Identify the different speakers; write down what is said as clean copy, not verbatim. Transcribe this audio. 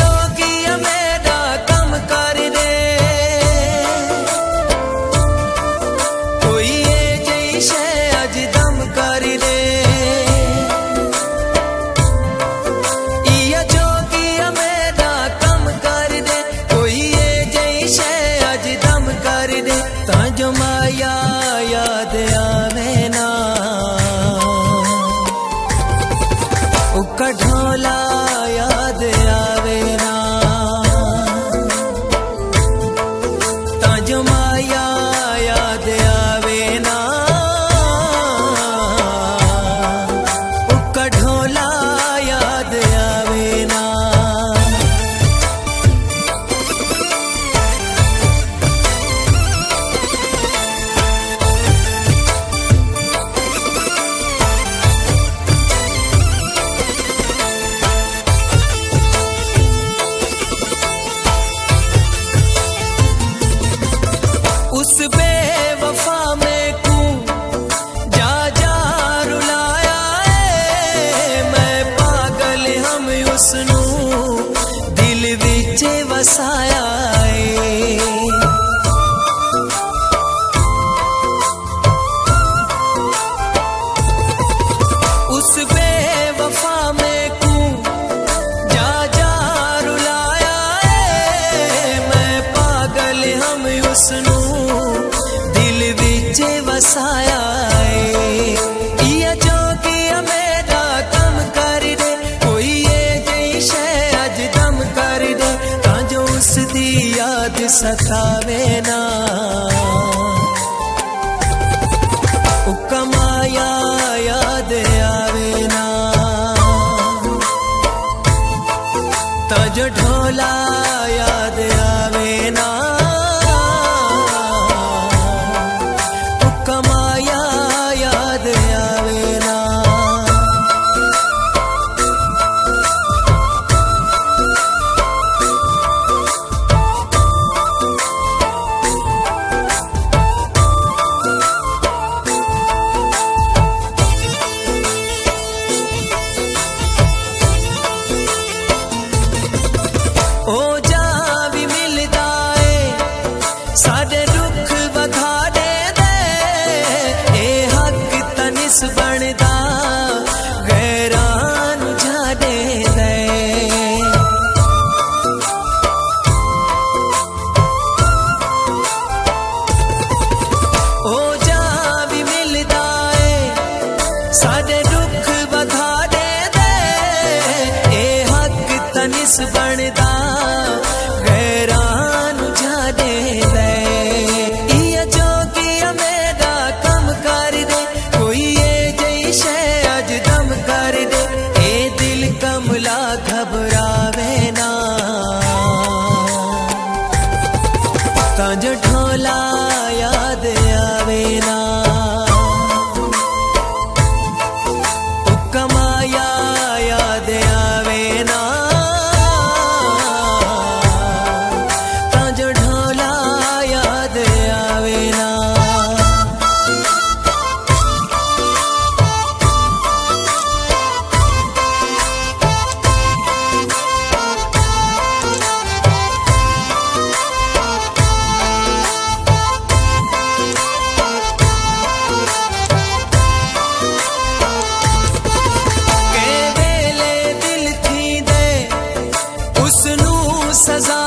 Speaker 1: जोगिया मेरा कम कर दे, कोई ये जैसे अज दम कर दे। इया जोगिया मेरा कम कर दे, कोई ये जैसे अज दम कर दे। ताजो माया याद आवे ना, उका ढोला याद आवे ना। ताजो माया याद आवे ना, उका ढोला याद आवे ना। उस बेवफा में कू जा जा रुलाया है, मैं पागल हम उसनू दिल विच वसाया है। उस बेवफा में कू जा जा रुलाया है, मैं पागल हम उसनू वसाया है। इया जोगिया मेरा कम कर दे, कोई ये जैसे अज दम कर दे। ताजो उसदी याद सतावे ना, उका माया याद आवे ना। ताजो ढोला याद आवे ना, माया याद आवे ना। ओ जा भी मिलदा है साडे दुख वधा दे, बनदा गैरान जाने दे। ओ जा भी मिलदा है साडे दुख वधा दे, ए हक तनिस बनदा गैरान जाने दे। इया जोगिया मेरा कम कर दे, कोई ये जैसे अज दम कर दे। ए दिल कमला घबरावे ना, ताजो ढोला याद आवे ना। उका माया याद आवे ना, ताजो ढोला याद आवे ना। सजा